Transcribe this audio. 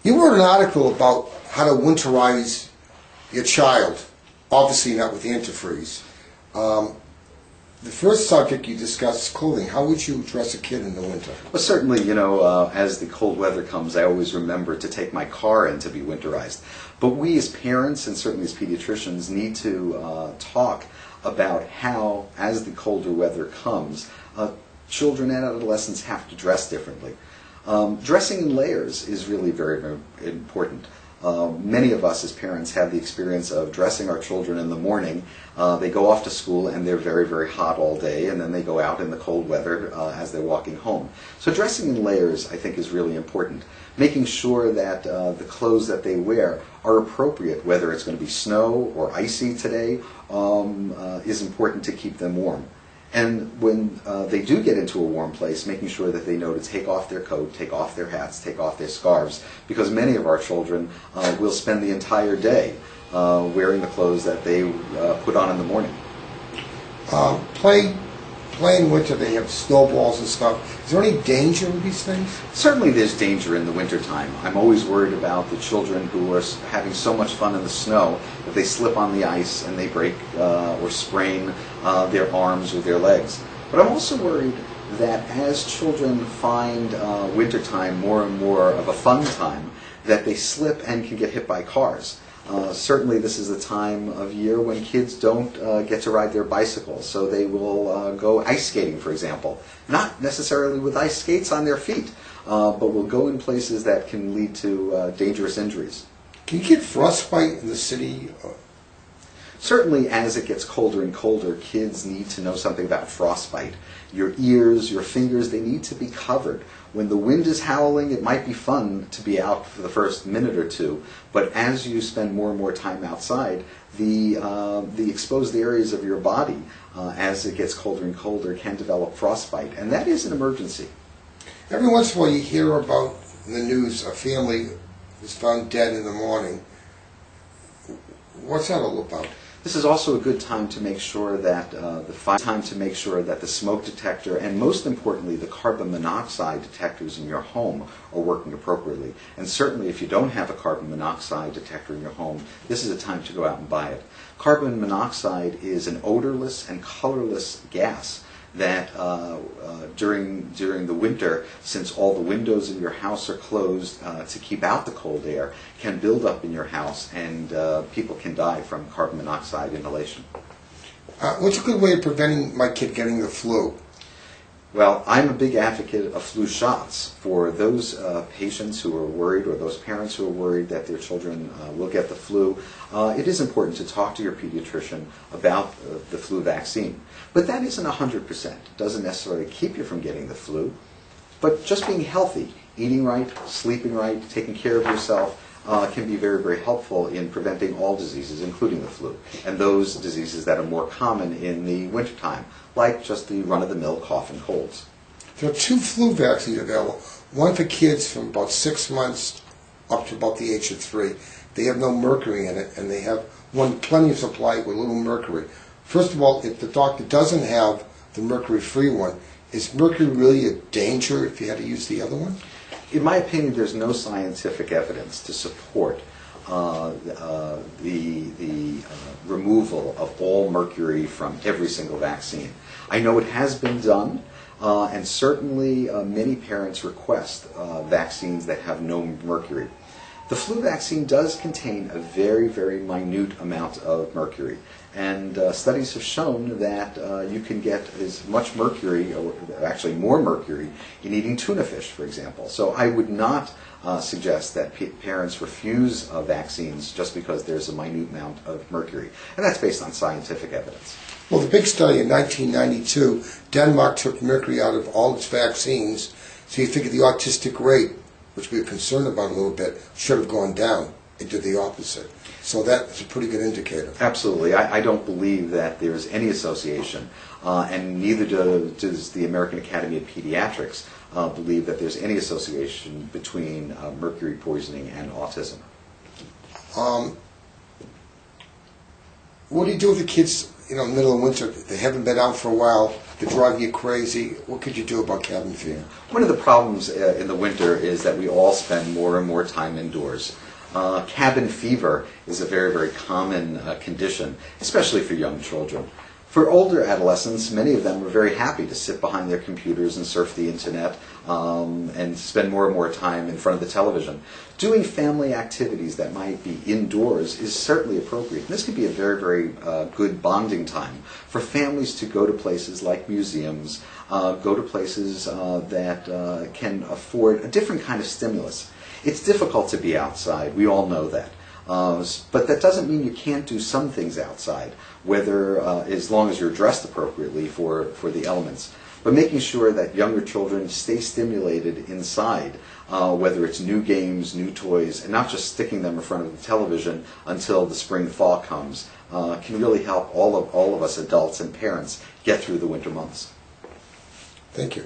You wrote an article about how to winterize your child, obviously not with antifreeze. The first subject you discussed is clothing. How would you dress a kid in the winter? Well, certainly, as the cold weather comes, I always remember to take my car in to be winterized. But we as parents and certainly as pediatricians need to talk about how, as the colder weather comes, children and adolescents have to dress differently. Dressing in layers is really very, very important. Many of us as parents have the experience of dressing our children in the morning. They go off to school and they're very, very hot all day, and then they go out in the cold weather as they're walking home. So dressing in layers, I think, is really important. Making sure that the clothes that they wear are appropriate, whether it's going to be snow or icy today, is important to keep them warm. And when they do get into a warm place, making sure that they know to take off their coat, take off their hats, take off their scarves, because many of our children will spend the entire day wearing the clothes that they put on in the morning. Play in winter, they have snowballs and stuff. Is there any danger with these things? Certainly there's danger in the wintertime. I'm always worried about the children who are having so much fun in the snow that they slip on the ice and they break or sprain their arms or their legs. But I'm also worried that as children find wintertime more and more of a fun time, that they slip and can get hit by cars. Certainly this is the time of year when kids don't get to ride their bicycles, so they will go ice skating, for example. Not necessarily with ice skates on their feet, but will go in places that can lead to dangerous injuries. Can you get frostbite in the city? Certainly, as it gets colder and colder, kids need to know something about frostbite. Your ears, your fingers, they need to be covered. When the wind is howling, it might be fun to be out for the first minute or two, but as you spend more and more time outside, the exposed areas of your body, as it gets colder and colder, can develop frostbite, and that is an emergency. Every once in a while you hear about in the news a family was found dead in the morning. What's that all about? This is also a good time to make sure that the smoke detector and, most importantly, the carbon monoxide detectors in your home are working appropriately. And certainly, if you don't have a carbon monoxide detector in your home, this is a time to go out and buy it. Carbon monoxide is an odorless and colorless gas that during the winter, since all the windows in your house are closed to keep out the cold air, can build up in your house, and people can die from carbon monoxide inhalation. What's a good way of preventing my kid getting the flu? Well, I'm a big advocate of flu shots for those patients who are worried, or those parents who are worried that their children will get the flu. It is important to talk to your pediatrician about the flu vaccine. But that isn't 100%. It doesn't necessarily keep you from getting the flu. But just being healthy, eating right, sleeping right, taking care of yourself, can be very, very helpful in preventing all diseases, including the flu, and those diseases that are more common in the wintertime, like just the run-of-the-mill cough and colds. There are 2 flu vaccines available, one for kids from about 6 months up to about the age of 3. They have no mercury in it, and they have one plenty of supply with little mercury. First of all, if the doctor doesn't have the mercury-free one, is mercury really a danger if you had to use the other one? In my opinion, there's no scientific evidence to support the removal of all mercury from every single vaccine. I know it has been done, and certainly many parents request vaccines that have no mercury. The flu vaccine does contain a very, very minute amount of mercury, and studies have shown that you can get as much mercury, or actually more mercury, in eating tuna fish, for example. So I would not suggest that parents refuse vaccines just because there's a minute amount of mercury, and that's based on scientific evidence. Well, the big study in 1992, Denmark took mercury out of all its vaccines, so you figure the autistic rate, which we were concerned about a little bit, should have gone down. It did the opposite. So that's a pretty good indicator. Absolutely. I don't believe that there is any association, and neither does the American Academy of Pediatrics believe that there's any association between mercury poisoning and autism. What do you do with the kids, in the middle of winter? They haven't been out for a while. that drive you crazy. What could you do about cabin fever? One of the problems in the winter is that we all spend more and more time indoors. Cabin fever is a very, very common condition, especially for young children. For older adolescents, many of them are very happy to sit behind their computers and surf the internet and spend more and more time in front of the television. Doing family activities that might be indoors is certainly appropriate. And this could be a very, very good bonding time for families to go to places like museums, go to places that can afford a different kind of stimulus. It's difficult to be outside. We all know that. But that doesn't mean you can't do some things outside, whether as long as you're dressed appropriately for the elements. But making sure that younger children stay stimulated inside, whether it's new games, new toys, and not just sticking them in front of the television until the spring thaw comes, can really help all of us adults and parents get through the winter months. Thank you.